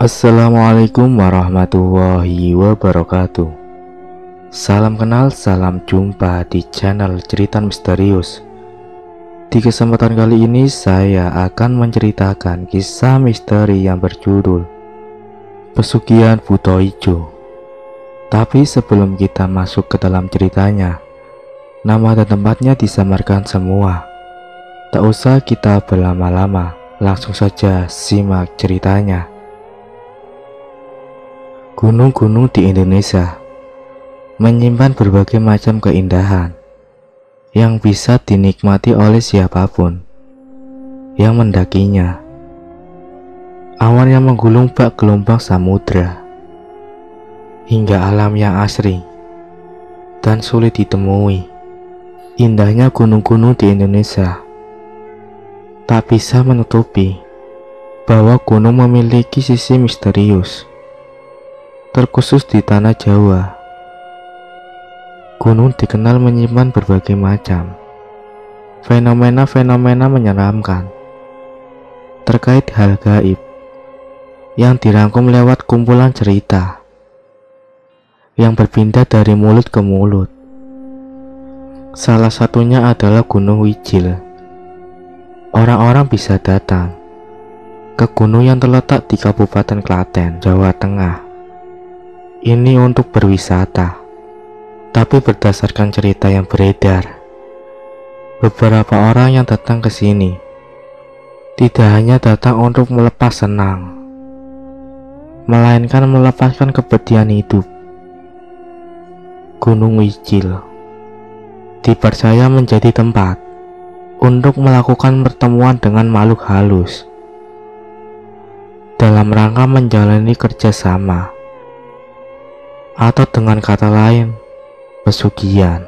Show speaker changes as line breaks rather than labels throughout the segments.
Assalamualaikum warahmatullahi wabarakatuh. Salam kenal, salam jumpa di channel Cerita Misterius. Di kesempatan kali ini saya akan menceritakan kisah misteri yang berjudul Pesugihan Buto Ijo. Tapi sebelum kita masuk ke dalam ceritanya, nama dan tempatnya disamarkan semua. Tak usah kita berlama-lama, langsung saja simak ceritanya. Gunung-gunung di Indonesia menyimpan berbagai macam keindahan yang bisa dinikmati oleh siapapun yang mendakinya. Awan yang menggulung bak gelombang samudra, hingga alam yang asri dan sulit ditemui. Indahnya gunung-gunung di Indonesia tak bisa menutupi bahwa gunung memiliki sisi misterius. Terkhusus di tanah Jawa, gunung dikenal menyimpan berbagai macam fenomena-fenomena menyeramkan terkait hal gaib yang dirangkum lewat kumpulan cerita yang berpindah dari mulut ke mulut. Salah satunya adalah Gunung Wijil. Orang-orang bisa datang ke gunung yang terletak di Kabupaten Klaten, Jawa Tengah. Ini untuk berwisata, tapi berdasarkan cerita yang beredar, beberapa orang yang datang ke sini tidak hanya datang untuk melepas senang, melainkan melepaskan kepedihan hidup. Gunung Wijil dipercaya menjadi tempat untuk melakukan pertemuan dengan makhluk halus dalam rangka menjalani kerjasama, atau dengan kata lain, pesugihan.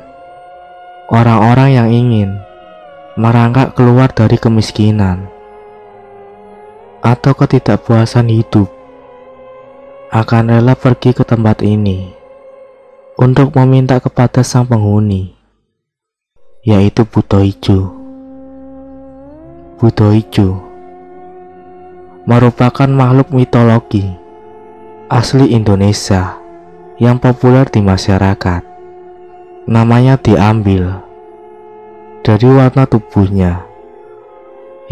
Orang-orang yang ingin merangkak keluar dari kemiskinan atau ketidakpuasan hidup akan rela pergi ke tempat ini untuk meminta kepada sang penghuni, yaitu Buto Ijo. Buto Ijo merupakan makhluk mitologi asli Indonesia yang populer di masyarakat. Namanya diambil dari warna tubuhnya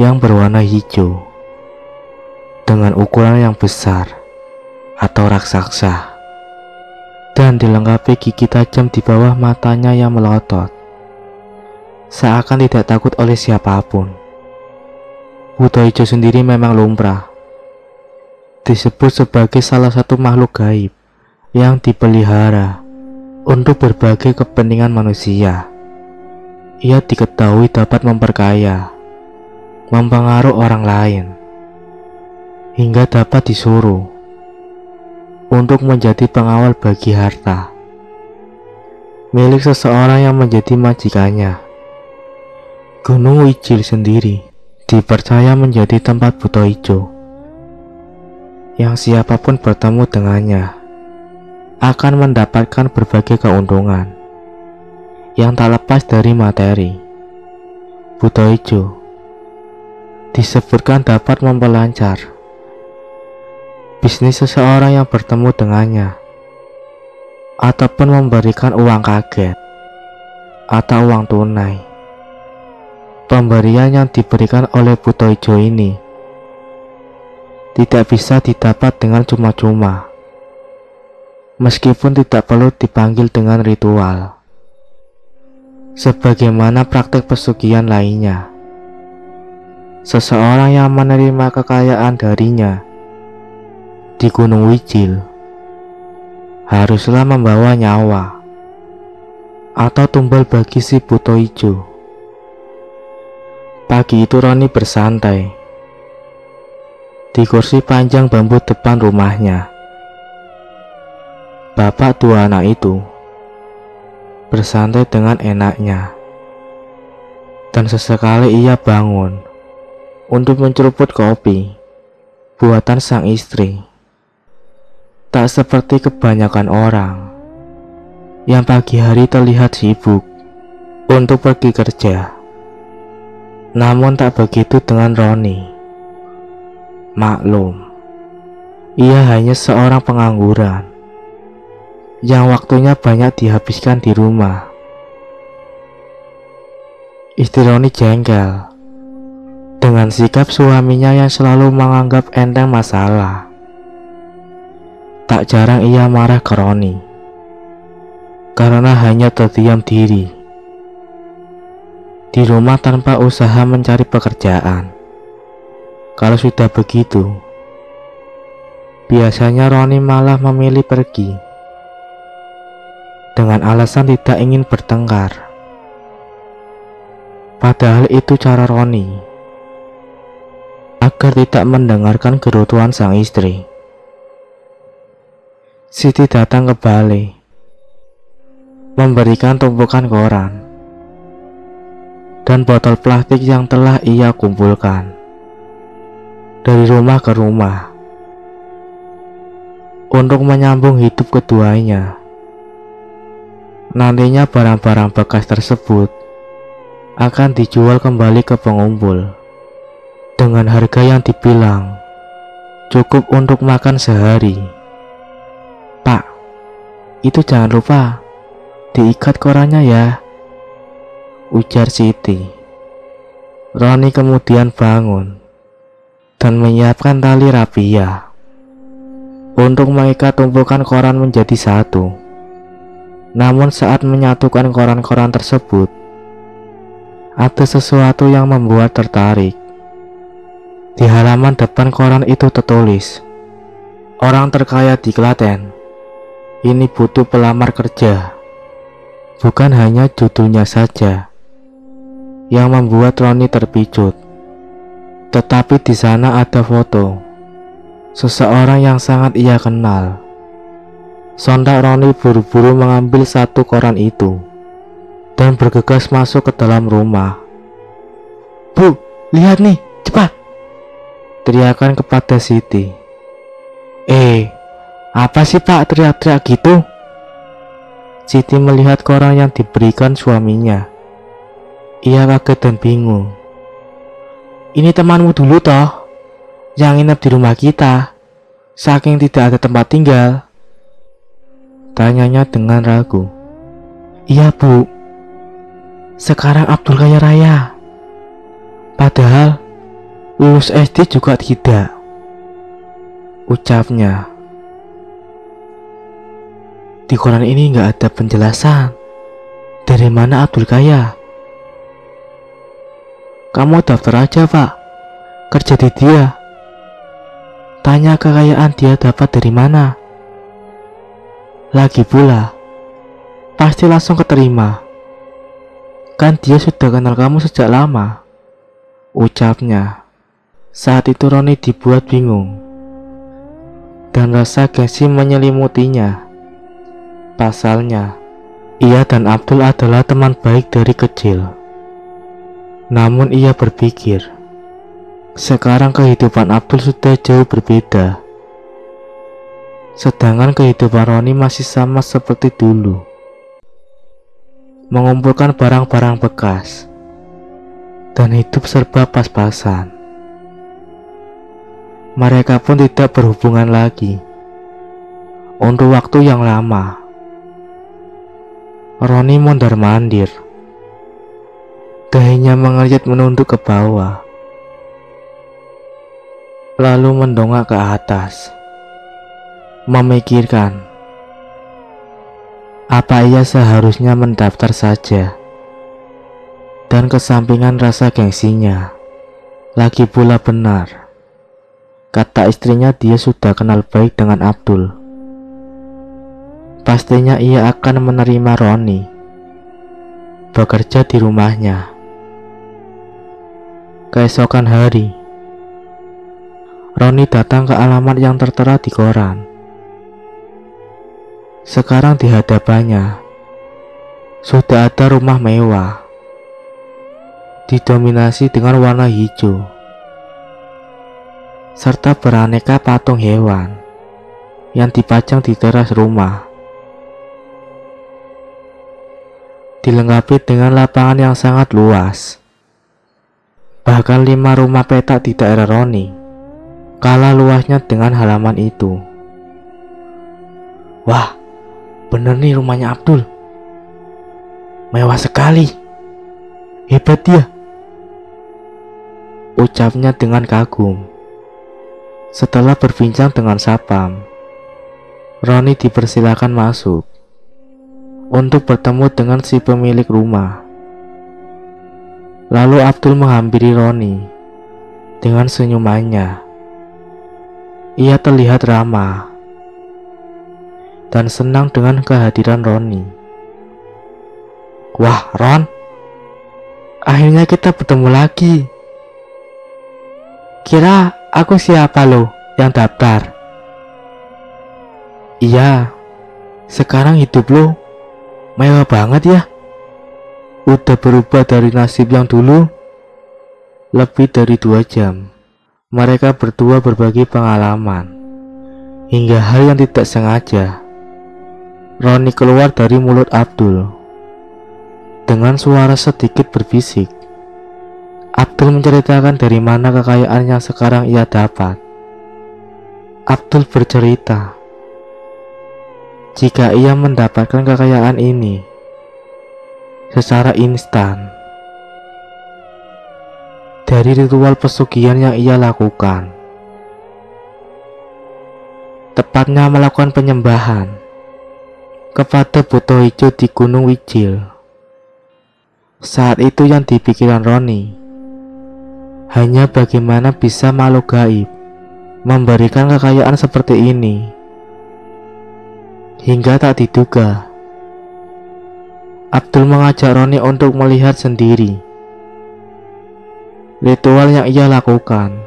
yang berwarna hijau dengan ukuran yang besar atau raksasa, dan dilengkapi gigi tajam di bawah matanya yang melotot, seakan tidak takut oleh siapapun. Buto Ijo sendiri memang lumrah disebut sebagai salah satu makhluk gaib yang dipelihara untuk berbagai kepentingan manusia. Ia diketahui dapat memperkaya, mempengaruhi orang lain, hingga dapat disuruh untuk menjadi pengawal bagi harta milik seseorang yang menjadi majikannya. Gunung Wijil sendiri dipercaya menjadi tempat Buto Ijo yang siapapun bertemu dengannya akan mendapatkan berbagai keuntungan yang tak lepas dari materi. Buto Ijo disebutkan dapat memperlancar bisnis seseorang yang bertemu dengannya, ataupun memberikan uang kaget atau uang tunai. Pemberian yang diberikan oleh Buto Ijo ini tidak bisa didapat dengan cuma-cuma, meskipun tidak perlu dipanggil dengan ritual sebagaimana praktek pesugihan lainnya. Seseorang yang menerima kekayaan darinya di Gunung Wijil haruslah membawa nyawa atau tumbal bagi si Buto Ijo. Pagi itu Roni bersantai di kursi panjang bambu depan rumahnya. Bapak dua anak itu bersantai dengan enaknya, dan sesekali ia bangun untuk menceruput kopi buatan sang istri. Tak seperti kebanyakan orang yang pagi hari terlihat sibuk untuk pergi kerja, namun tak begitu dengan Roni. Maklum, Ia hanya seorang pengangguran yang waktunya banyak dihabiskan di rumah. Istri Roni jengkel dengan sikap suaminya yang selalu menganggap enteng masalah. Tak jarang ia marah ke Roni karena hanya terdiam diri di rumah tanpa usaha mencari pekerjaan. Kalau sudah begitu, biasanya Roni malah memilih pergi dengan alasan tidak ingin bertengkar. Padahal itu cara Roni agar tidak mendengarkan gerutuan sang istri. Siti datang ke balai, memberikan tumpukan koran dan botol plastik yang telah ia kumpulkan dari rumah ke rumah untuk menyambung hidup keduanya. Nantinya barang-barang bekas tersebut akan dijual kembali ke pengumpul dengan harga yang dibilang cukup untuk makan sehari. Pak, itu jangan lupa diikat korannya ya, ujar Siti. Roni kemudian bangun dan menyiapkan tali rapia untuk mengikat tumpukan koran menjadi satu. Namun saat menyatukan koran-koran tersebut, ada sesuatu yang membuat tertarik. Di halaman depan koran itu tertulis, "Orang terkaya di Klaten ini butuh pelamar kerja." Bukan hanya judulnya saja yang membuat Roni terpicut, tetapi di sana ada foto seseorang yang sangat ia kenal. Sontak Roni buru-buru mengambil satu koran itu dan bergegas masuk ke dalam rumah. "Bu, lihat nih, cepat!" teriakan kepada Siti. Apa sih Pak teriak-teriak gitu?" Siti melihat koran yang diberikan suaminya. Ia kaget dan bingung. "Ini temanmu dulu toh, yang nginep di rumah kita, saking tidak ada tempat tinggal?" tanyanya dengan ragu. "Iya Bu, sekarang Abdul kaya raya, padahal lulus SD juga tidak," ucapnya. "Di koran ini nggak ada penjelasan dari mana Abdul kaya." "Kamu daftar aja Pak, kerja di dia. Tanya kekayaan dia dapat dari mana. Lagi pula, pasti langsung keterima. Kan dia sudah kenal kamu sejak lama," ucapnya. Saat itu Roni dibuat bingung dan rasa gengsi menyelimutinya. Pasalnya, ia dan Abdul adalah teman baik dari kecil. Namun ia berpikir, sekarang kehidupan Abdul sudah jauh berbeda, sedangkan kehidupan Roni masih sama seperti dulu, mengumpulkan barang-barang bekas dan hidup serba pas-pasan. Mereka pun tidak berhubungan lagi untuk waktu yang lama. Roni mondar-mandir, dahinya mengernyit menunduk ke bawah, lalu mendongak ke atas, memikirkan apa ia seharusnya mendaftar saja. Dan kesampingan rasa gengsinya, lagi pula benar, kata istrinya dia sudah kenal baik dengan Abdul. Pastinya ia akan menerima Roni bekerja di rumahnya. Keesokan hari, Roni datang ke alamat yang tertera di koran. Sekarang di hadapannya sudah ada rumah mewah, didominasi dengan warna hijau, serta beraneka patung hewan yang dipajang di teras rumah. Dilengkapi dengan lapangan yang sangat luas. Bahkan 5 rumah petak di daerah Roni kalah luasnya dengan halaman itu. Wah, bener nih rumahnya Abdul. Mewah sekali. Hebat dia, ucapnya dengan kagum. Setelah berbincang dengan Sapam, Roni dipersilakan masuk untuk bertemu dengan si pemilik rumah. Lalu Abdul menghampiri Roni dengan senyumannya. Ia terlihat ramah dan senang dengan kehadiran Roni. Wah, Ron, akhirnya kita bertemu lagi. Kira aku siapa lo yang daftar? Iya, sekarang hidup lo mewah banget ya. Udah berubah dari nasib yang dulu. Lebih dari 2 jam mereka berdua berbagi pengalaman. Hingga hal yang tidak sengaja Roni keluar dari mulut Abdul dengan suara sedikit berbisik. Abdul menceritakan dari mana kekayaan yang sekarang ia dapat. Abdul bercerita jika ia mendapatkan kekayaan ini secara instan dari ritual pesugihan yang ia lakukan, tepatnya melakukan penyembahan kepada buto hijau di Gunung Wijil. Saat itu yang dipikiran Roni hanya bagaimana bisa makhluk gaib memberikan kekayaan seperti ini. Hingga tak diduga, Abdul mengajak Roni untuk melihat sendiri ritual yang ia lakukan.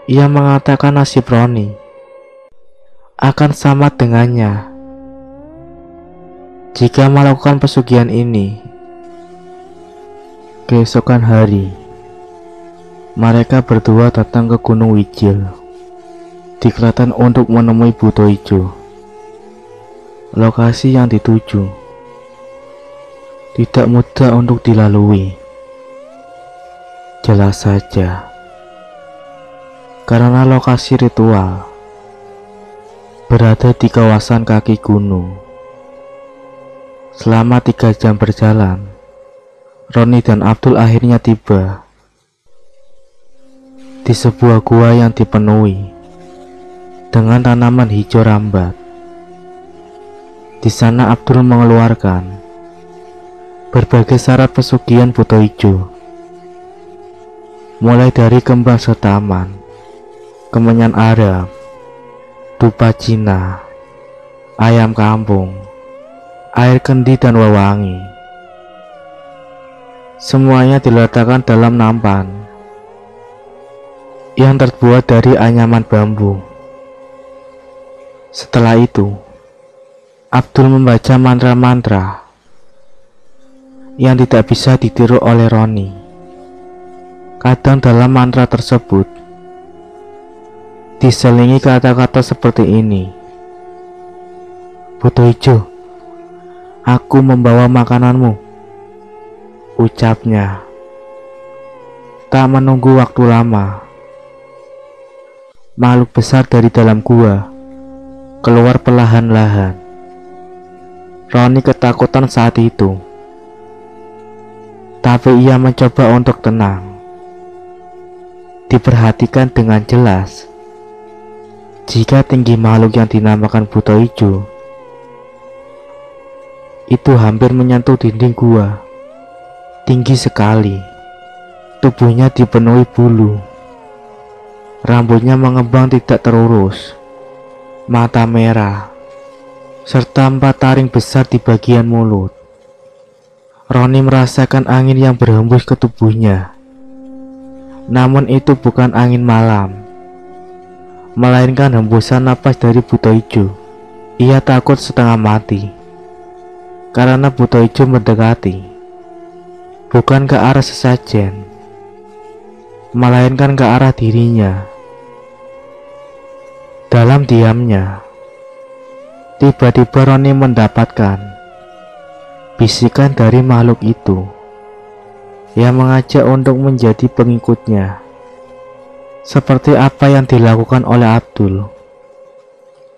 Ia mengatakan nasib Roni akan sama dengannya jika melakukan pesugihan ini. Keesokan hari, mereka berdua datang ke Gunung Wijil di Klaten untuk menemui buto hijau. Lokasi yang dituju tidak mudah untuk dilalui. Jelas saja, karena lokasi ritual berada di kawasan kaki gunung. Selama 3 jam berjalan, Roni dan Abdul akhirnya tiba di sebuah gua yang dipenuhi dengan tanaman hijau rambat. Di sana Abdul mengeluarkan berbagai syarat pesugihan buto hijau, mulai dari kembang setaman, kemenyan Arab, dupa Cina, ayam kampung, air kendi dan wewangi. Semuanya diletakkan dalam nampan yang terbuat dari anyaman bambu. Setelah itu, Abdul membaca mantra-mantra yang tidak bisa ditiru oleh Roni. Kadang dalam mantra tersebut diselingi kata-kata seperti ini. Buto hijau, aku membawa makananmu, ucapnya. Tak menunggu waktu lama, makhluk besar dari dalam gua keluar perlahan-lahan. Roni ketakutan saat itu, tapi ia mencoba untuk tenang. Diperhatikan dengan jelas, jika tinggi makhluk yang dinamakan buto hijau itu hampir menyentuh dinding gua. Tinggi sekali, tubuhnya dipenuhi bulu, rambutnya mengembang tidak terurus, mata merah, serta 4 taring besar di bagian mulut. Roni merasakan angin yang berhembus ke tubuhnya. Namun itu bukan angin malam, melainkan hembusan napas dari buto hijau. Ia takut setengah mati, karena buto hijau mendekati, bukan ke arah sesajen, melainkan ke arah dirinya. Dalam diamnya, tiba-tiba Roni mendapatkan bisikan dari makhluk itu yang mengajak untuk menjadi pengikutnya. Seperti apa yang dilakukan oleh Abdul,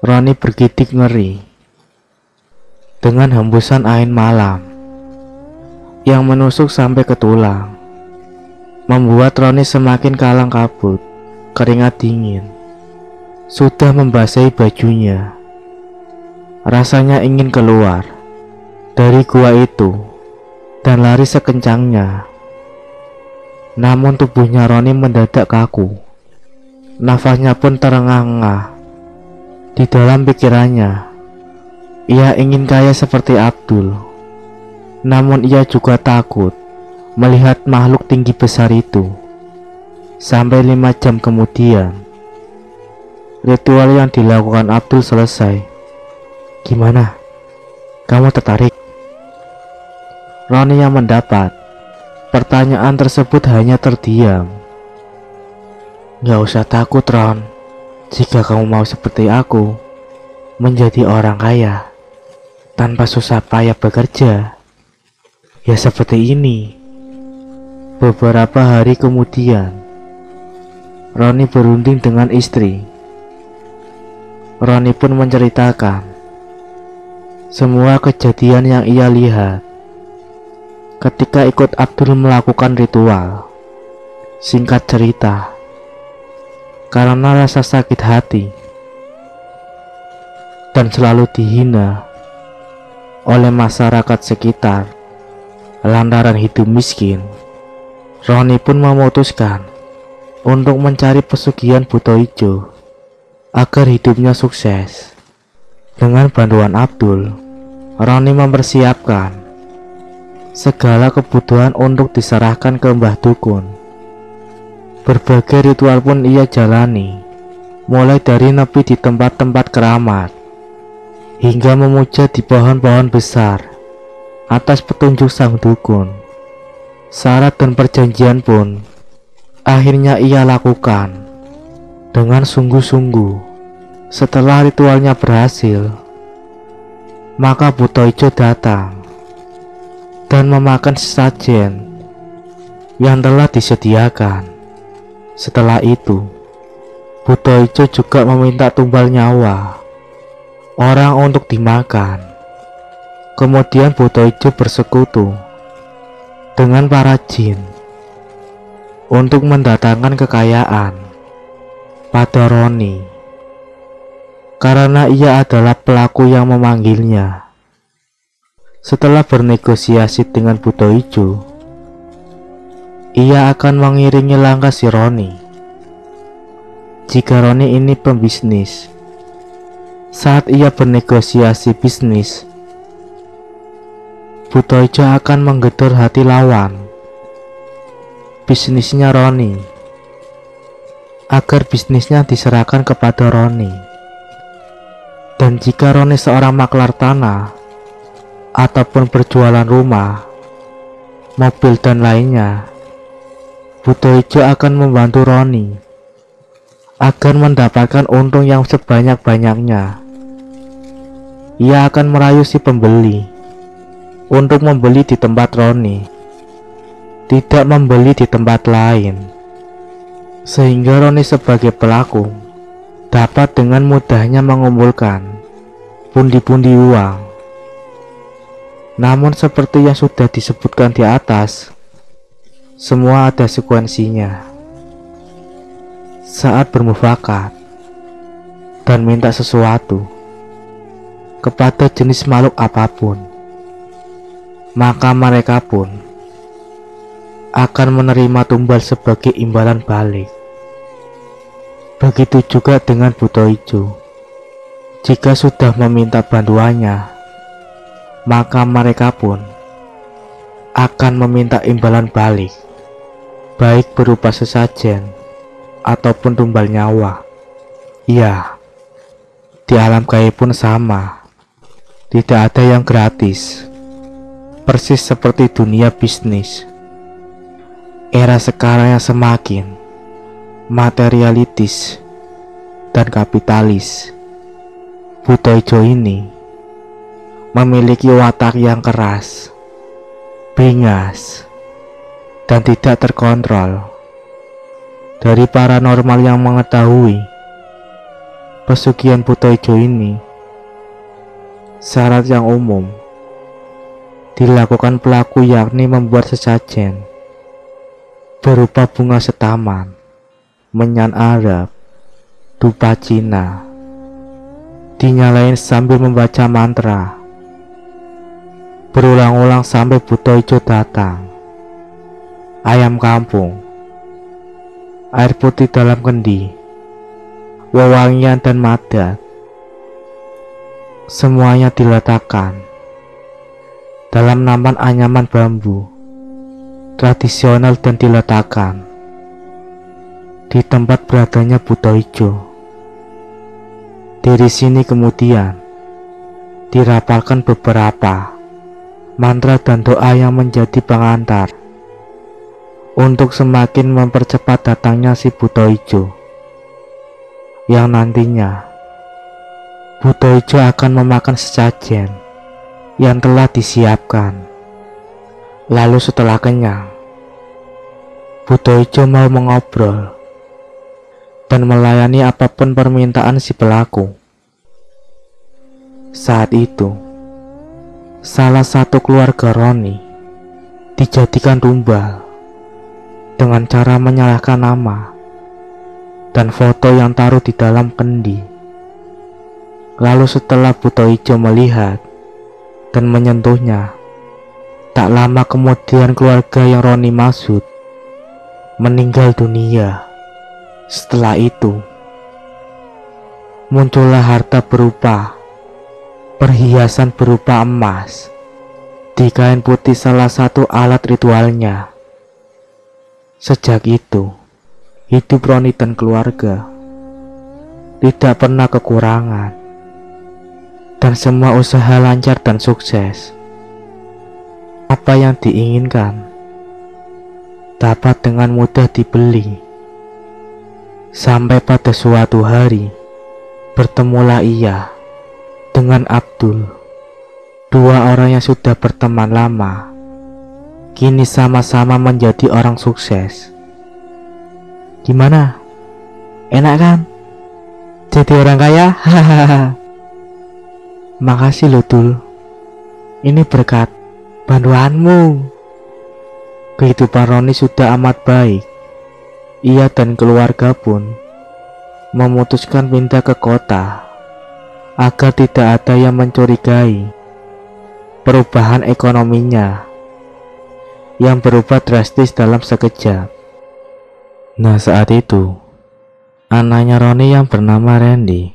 Roni bergidik ngeri dengan hembusan angin malam yang menusuk sampai ke tulang, membuat Roni semakin kalang kabut. Keringat dingin sudah membasahi bajunya. Rasanya ingin keluar dari gua itu dan lari sekencangnya. Namun tubuhnya Roni mendadak kaku. Nafasnya pun terengah-engah. Di dalam pikirannya, ia ingin kaya seperti Abdul. Namun ia juga takut melihat makhluk tinggi besar itu. Sampai 5 jam kemudian, ritual yang dilakukan Abdul selesai. Gimana? Kamu tertarik? Roni yang mendapat pertanyaan tersebut hanya terdiam. Gak usah takut, Ron. Jika kamu mau seperti aku, menjadi orang kaya tanpa susah payah bekerja, ya seperti ini. Beberapa hari kemudian, Roni berunding dengan istri. Roni pun menceritakan semua kejadian yang ia lihat ketika ikut Abdul melakukan ritual. Singkat cerita, karena rasa sakit hati dan selalu dihina oleh masyarakat sekitar lantaran hidup miskin, Roni pun memutuskan untuk mencari pesugihan Buto Ijo agar hidupnya sukses. Dengan bantuan Abdul, Roni mempersiapkan segala kebutuhan untuk diserahkan ke Mbah Dukun. Berbagai ritual pun ia jalani, mulai dari nepi di tempat-tempat keramat hingga memuja di pohon-pohon besar atas petunjuk sang dukun. Syarat dan perjanjian pun akhirnya ia lakukan dengan sungguh-sungguh. Setelah ritualnya berhasil, maka Buto Ijo datang dan memakan sesajen yang telah disediakan. Setelah itu, Buto Ijo juga meminta tumbal nyawa orang untuk dimakan. Kemudian Buto Ijo bersekutu dengan para jin untuk mendatangkan kekayaan pada Roni, karena ia adalah pelaku yang memanggilnya. Setelah bernegosiasi dengan Buto Ijo, ia akan mengiringi langkah si Roni. Jika Roni ini pembisnis, saat ia bernegosiasi bisnis, Buto Ijo akan menggedor hati lawan bisnisnya Roni agar bisnisnya diserahkan kepada Roni. Dan jika Roni seorang maklar tanah ataupun berjualan rumah, mobil dan lainnya, Buto Ijo akan membantu Roni agar mendapatkan untung yang sebanyak-banyaknya. Ia akan merayu si pembeli untuk membeli di tempat Roni, tidak membeli di tempat lain, sehingga Roni sebagai pelaku dapat dengan mudahnya mengumpulkan pundi-pundi uang. Namun seperti yang sudah disebutkan di atas, semua ada sekuensinya. Saat bermufakat dan minta sesuatu kepada jenis makhluk apapun, maka mereka pun akan menerima tumbal sebagai imbalan balik. Begitu juga dengan Buto Ijo. Jika sudah meminta bantuannya, maka mereka pun akan meminta imbalan balik, baik berupa sesajen ataupun tumbal nyawa. Ya, di alam gaib pun sama, tidak ada yang gratis. Persis seperti dunia bisnis, era sekarang yang semakin materialitis dan kapitalis, Buto Ijo ini memiliki watak yang keras, beringas, dan tidak terkontrol. dari paranormal yang mengetahui pesugihan Buto Ijo ini. Syarat yang umum dilakukan pelaku yakni membuat sesajen berupa bunga setaman, menyan Arab, dupa Cina, dinyalain sambil membaca mantra berulang-ulang sampai Buto Ijo datang. Ayam kampung, air putih dalam kendi, wewangian dan madat, semuanya diletakkan dalam nampan anyaman bambu tradisional dan diletakkan di tempat beradanya Buto Ijo. Dari sini kemudian dirapalkan beberapa mantra dan doa yang menjadi pengantar untuk semakin mempercepat datangnya si Buto Ijo, yang nantinya Buto Ijo akan memakan sesajen yang telah disiapkan. Lalu setelah kenyang, Buto Ijo mau mengobrol dan melayani apapun permintaan si pelaku. Saat itu, salah satu keluarga Roni dijadikan tumbal dengan cara menyalahkan nama dan foto yang taruh di dalam kendi. Lalu setelah Buto Ijo melihat dan menyentuhnya, tak lama kemudian keluarga yang Roni maksud meninggal dunia. Setelah itu muncullah harta berupa perhiasan berupa emas di kain putih, salah satu alat ritualnya. Sejak itu, hidup Roni dan keluarga tidak pernah kekurangan, dan semua usaha lancar dan sukses. Apa yang diinginkan dapat dengan mudah dibeli. Sampai pada suatu hari, bertemulah ia dengan Abdul, dua orang yang sudah berteman lama, kini sama-sama menjadi orang sukses. Gimana? Enak kan? Jadi orang kaya? Hahaha. Makasih loh Dul, ini berkat bantuanmu. Kehidupan Roni sudah amat baik. Ia dan keluarga pun memutuskan pindah ke kota agar tidak ada yang mencurigai perubahan ekonominya yang berubah drastis dalam sekejap. Nah, saat itu anaknya Roni yang bernama Randy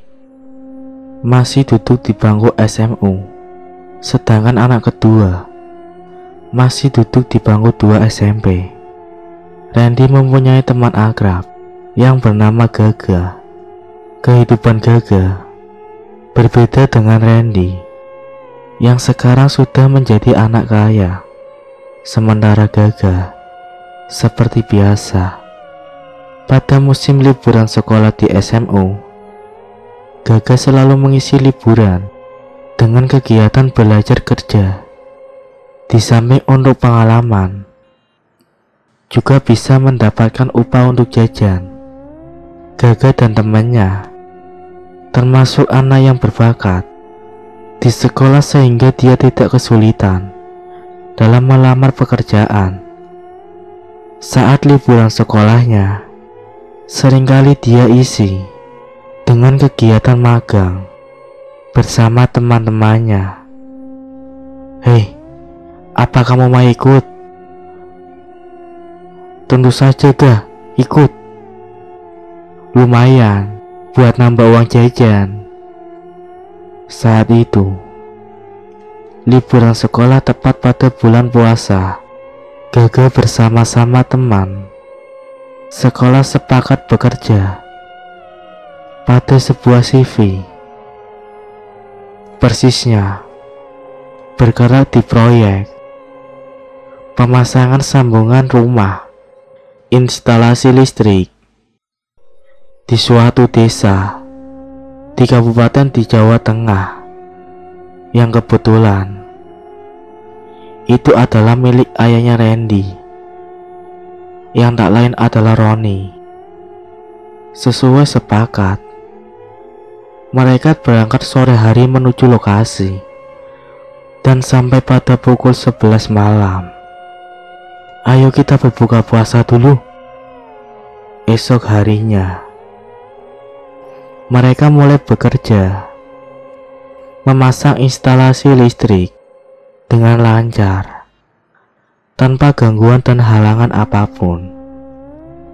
masih duduk di bangku SMU, sedangkan anak kedua masih duduk di bangku 2 SMP. Randy mempunyai teman akrab yang bernama Gaga. Kehidupan Gaga berbeda dengan Randy yang sekarang sudah menjadi anak kaya. Sementara Gaga seperti biasa, pada musim liburan sekolah di SMU, Gaga selalu mengisi liburan dengan kegiatan belajar kerja. Di samping untuk pengalaman, juga bisa mendapatkan upah untuk jajan. Gaga dan temannya termasuk anak yang berbakat di sekolah sehingga dia tidak kesulitan dalam melamar pekerjaan. Saat liburan sekolahnya, seringkali dia isi dengan kegiatan magang bersama teman-temannya. Hei, apa kamu mau ikut? Tentu saja Gah, ikut. Lumayan buat nambah uang jajan. Saat itu, liburan sekolah tepat pada bulan puasa. Gaga bersama-sama teman sekolah sepakat bekerja pada sebuah CV. Persisnya, bergerak di proyek pemasangan sambungan rumah instalasi listrik di suatu desa di kabupaten di Jawa Tengah, yang kebetulan itu adalah milik ayahnya Randy, yang tak lain adalah Roni. Sesuai sepakat, mereka berangkat sore hari menuju lokasi dan sampai pada pukul 11 malam. Ayo kita berbuka puasa dulu. Esok harinya, mereka mulai bekerja, memasang instalasi listrik dengan lancar, tanpa gangguan dan halangan apapun.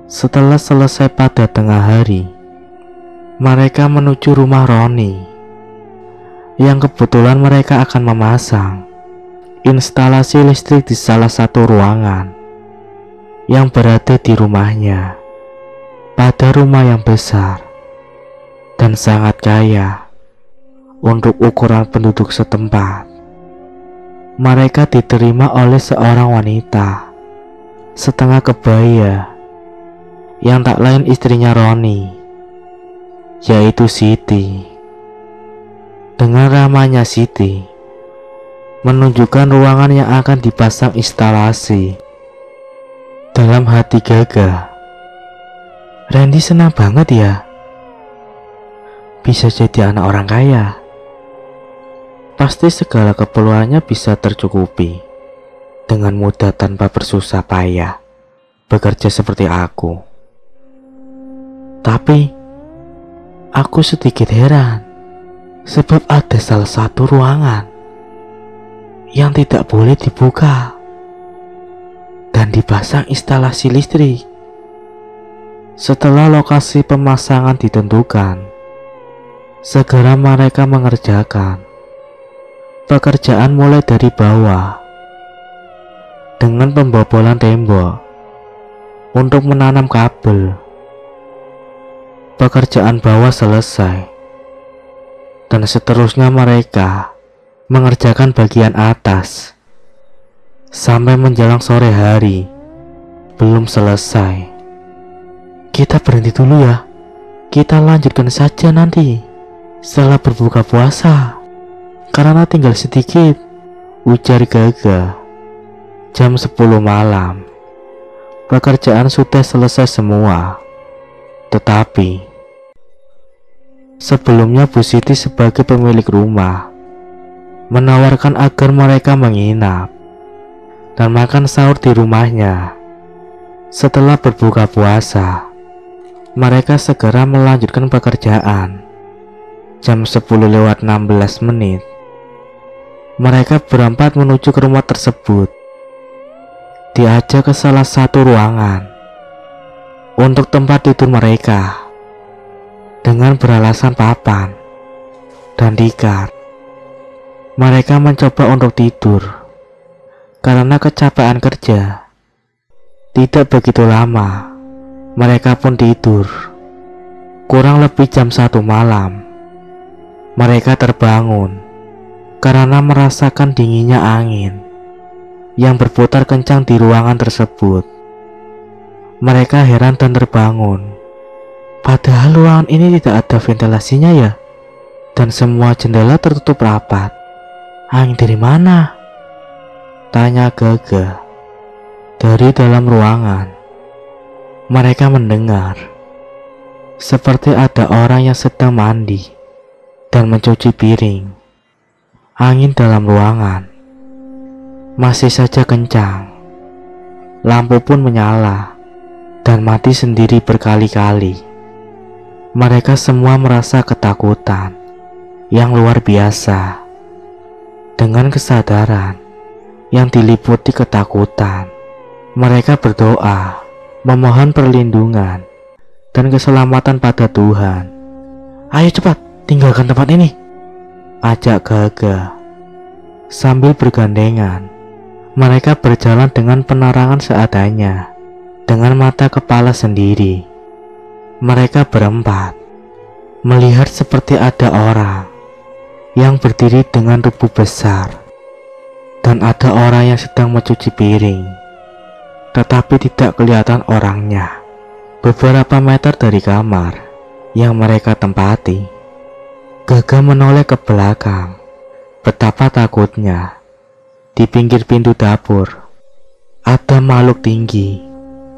Setelah selesai pada tengah hari, mereka menuju rumah Roni, yang kebetulan mereka akan memasang instalasi listrik di salah satu ruangan yang berada di rumahnya, pada rumah yang besar dan sangat kaya untuk ukuran penduduk setempat. Mereka diterima oleh seorang wanita setengah kebaya yang tak lain istrinya Roni, yaitu Siti. Dengan ramahnya Siti menunjukkan ruangan yang akan dipasang instalasi. Dalam hati Gaga, Randy senang banget ya bisa jadi anak orang kaya. Pasti segala keperluannya bisa tercukupi dengan mudah tanpa bersusah payah bekerja seperti aku. Tapi aku sedikit heran, sebab ada salah satu ruangan yang tidak boleh dibuka dan dipasang instalasi listrik. Setelah lokasi pemasangan ditentukan, segera mereka mengerjakan pekerjaan mulai dari bawah dengan pembobolan tembok untuk menanam kabel. Pekerjaan bawah selesai, dan seterusnya mereka mengerjakan bagian atas sampai menjelang sore hari belum selesai. Kita berhenti dulu ya, kita lanjutkan saja nanti setelah berbuka puasa, karena tinggal sedikit, ujar Gaga. Jam 10 malam, pekerjaan sudah selesai semua. Tetapi sebelumnya Bu Siti sebagai pemilik rumah menawarkan agar mereka menginap dan makan sahur di rumahnya. Setelah berbuka puasa, mereka segera melanjutkan pekerjaan. Jam 10:16 mereka berempat menuju ke rumah tersebut. Diajak ke salah satu ruangan untuk tempat tidur mereka dengan beralasan papan dan tikar. Mereka mencoba untuk tidur karena kecapean kerja. Tidak begitu lama, mereka pun tidur. Kurang lebih jam 1 malam, mereka terbangun karena merasakan dinginnya angin yang berputar kencang di ruangan tersebut. Mereka heran dan terbangun, padahal ruangan ini tidak ada ventilasinya ya, dan semua jendela tertutup rapat. Angin dari mana? Tanya Gaga. Dari dalam ruangan, mereka mendengar seperti ada orang yang sedang mandi dan mencuci piring. Angin dalam ruangan masih saja kencang. Lampu pun menyala dan mati sendiri berkali-kali. Mereka semua merasa ketakutan yang luar biasa. Dengan kesadaran yang diliputi ketakutan, mereka berdoa, memohon perlindungan dan keselamatan pada Tuhan. Ayo cepat, tinggalkan tempat ini, ajak Gaga. Sambil bergandengan, mereka berjalan dengan penerangan seadanya, dengan mata kepala sendiri. Mereka berempat melihat seperti ada orang yang berdiri dengan tubuh besar, dan ada orang yang sedang mencuci piring, tetapi tidak kelihatan orangnya. Beberapa meter dari kamar yang mereka tempati, Gaga menoleh ke belakang. Betapa takutnya. Di pinggir pintu dapur ada makhluk tinggi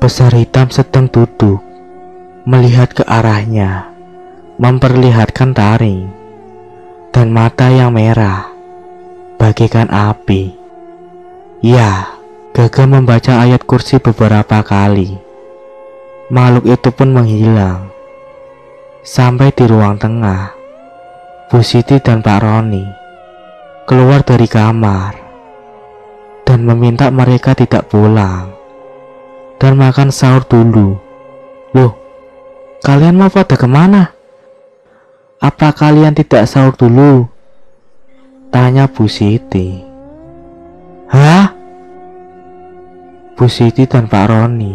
besar hitam sedang duduk melihat ke arahnya, memperlihatkan taring dan mata yang merah bagaikan api. Ya, Gaga membaca ayat kursi beberapa kali. Makhluk itu pun menghilang. Sampai di ruang tengah, Bu Siti dan Pak Roni keluar dari kamar dan meminta mereka tidak pulang dan makan sahur dulu. Loh, kalian mau pada kemana? Apa kalian tidak sahur dulu? Tanya Bu Siti. Hah? Bu Siti dan Pak Roni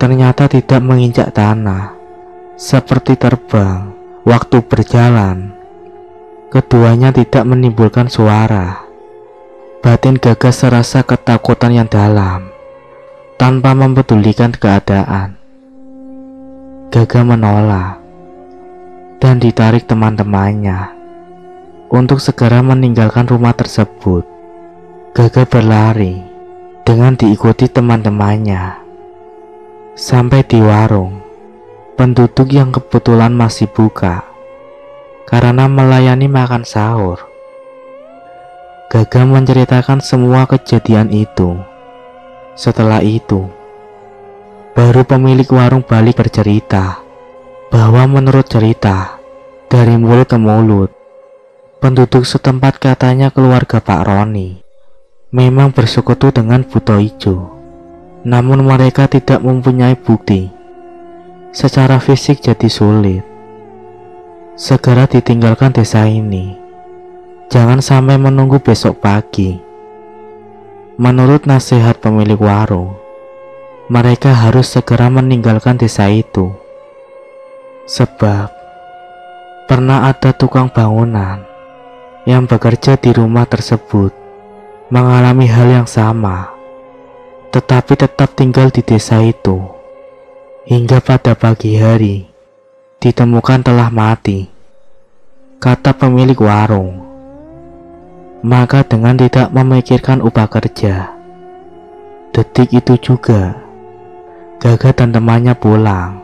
ternyata tidak menginjak tanah, seperti terbang waktu berjalan. Keduanya tidak menimbulkan suara. Batin Gaga serasa ketakutan yang dalam, tanpa mempedulikan keadaan. Gaga menolak dan ditarik teman-temannya untuk segera meninggalkan rumah tersebut. Gaga berlari dengan diikuti teman-temannya sampai di warung penduduk yang kebetulan masih buka karena melayani makan sahur. Gaga menceritakan semua kejadian itu. Setelah itu, baru pemilik warung balik bercerita bahwa menurut cerita dari mulut ke mulut, penduduk setempat katanya keluarga Pak Roni memang bersekutu dengan Buto Ijo. Namun mereka tidak mempunyai bukti. Secara fisik jadi sulit. Segera ditinggalkan desa ini. Jangan sampai menunggu besok pagi. Menurut nasihat pemilik warung, mereka harus segera meninggalkan desa itu. Sebab pernah ada tukang bangunan yang bekerja di rumah tersebut mengalami hal yang sama, tetapi tetap tinggal di desa itu. Hingga pada pagi hari ditemukan telah mati, kata pemilik warung. Maka dengan tidak memikirkan upah kerja, detik itu juga Gaga dan temannya pulang.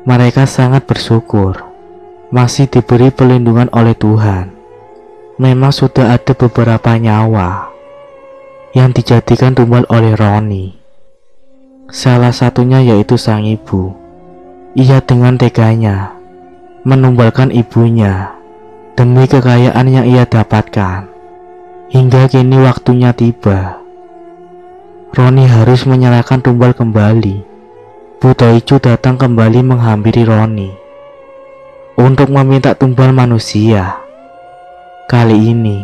Mereka sangat bersyukur masih diberi perlindungan oleh Tuhan. Memang sudah ada beberapa nyawa yang dijadikan tumbal oleh Roni. Salah satunya yaitu sang ibu. Ia dengan teganya menumbalkan ibunya demi kekayaan yang ia dapatkan. Hingga kini waktunya tiba. Roni harus menyerahkan tumbal kembali. Buto Ijo datang kembali menghampiri Roni untuk meminta tumbal manusia. Kali ini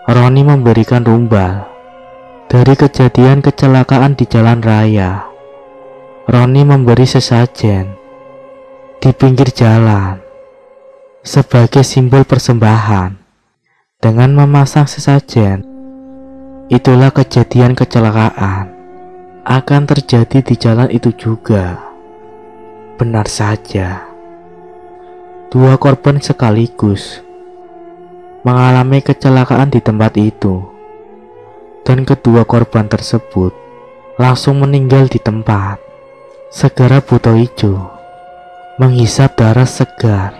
Roni memberikan tumbal dari kejadian kecelakaan di jalan raya. Roni memberi sesajen di pinggir jalan sebagai simbol persembahan. Dengan memasang sesajen, itulah kejadian kecelakaan akan terjadi di jalan itu juga. Benar saja, dua korban sekaligus mengalami kecelakaan di tempat itu. Dan kedua korban tersebut langsung meninggal di tempat. Segera Buto Ijo menghisap darah segar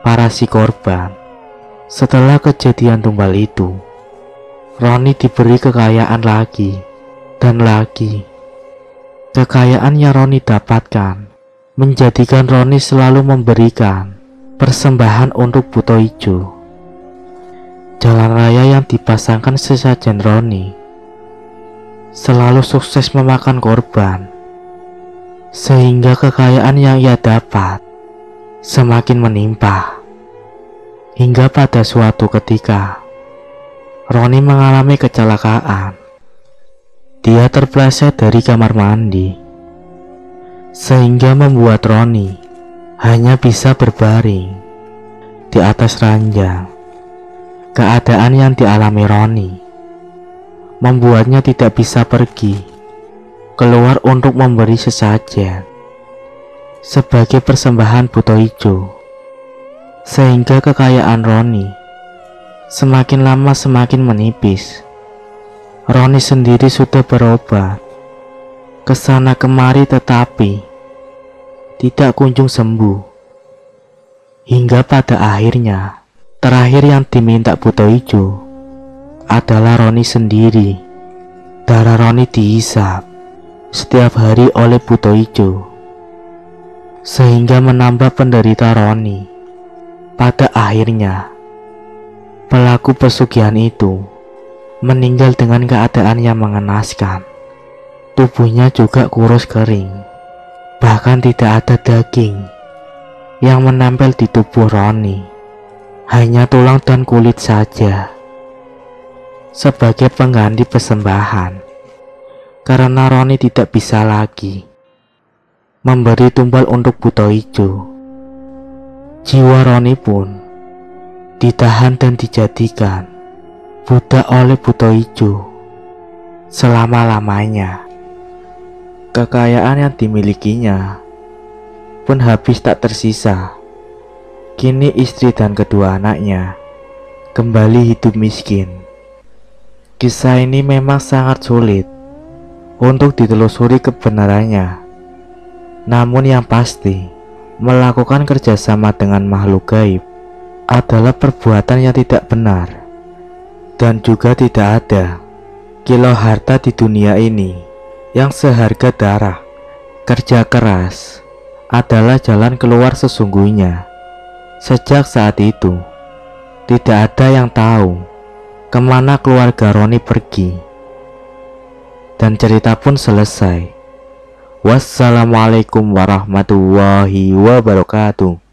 para si korban. Setelah kejadian tumbal itu, Roni diberi kekayaan lagi dan lagi. Kekayaan yang Roni dapatkan menjadikan Roni selalu memberikan persembahan untuk Buto Ijo. Jalan raya yang dipasangkan sesajen Roni selalu sukses memakan korban, sehingga kekayaan yang ia dapat semakin menimpa. Hingga pada suatu ketika Roni mengalami kecelakaan. Dia terpleset dari kamar mandi, sehingga membuat Roni hanya bisa berbaring di atas ranjang. Keadaan yang dialami Roni membuatnya tidak bisa pergi keluar untuk memberi sesajen sebagai persembahan Buto Ijo, sehingga kekayaan Roni semakin lama semakin menipis. Roni sendiri sudah berobat kesana kemari, tetapi tidak kunjung sembuh. Hingga pada akhirnya, terakhir yang diminta Buto Ijo adalah Roni sendiri. Darah Roni dihisap setiap hari oleh Buto Ijo, sehingga menambah penderita Roni. Pada akhirnya, pelaku pesugihan itu meninggal dengan keadaan yang mengenaskan. Tubuhnya juga kurus kering, bahkan tidak ada daging yang menempel di tubuh Roni, hanya tulang dan kulit saja. Sebagai pengganti persembahan, karena Roni tidak bisa lagi memberi tumbal untuk Buto Ijo, jiwa Roni pun ditahan dan dijadikan budak oleh Buto Ijo selama-lamanya. Kekayaan yang dimilikinya pun habis tak tersisa. Kini istri dan kedua anaknya kembali hidup miskin. Kisah ini memang sangat sulit untuk ditelusuri kebenarannya. Namun yang pasti, melakukan kerjasama dengan makhluk gaib adalah perbuatan yang tidak benar. Dan juga tidak ada kilo harta di dunia ini yang seharga darah. Kerja keras adalah jalan keluar sesungguhnya. Sejak saat itu, tidak ada yang tahu kemana keluarga Roni pergi. Dan cerita pun selesai. Wassalamualaikum warahmatullahi wabarakatuh.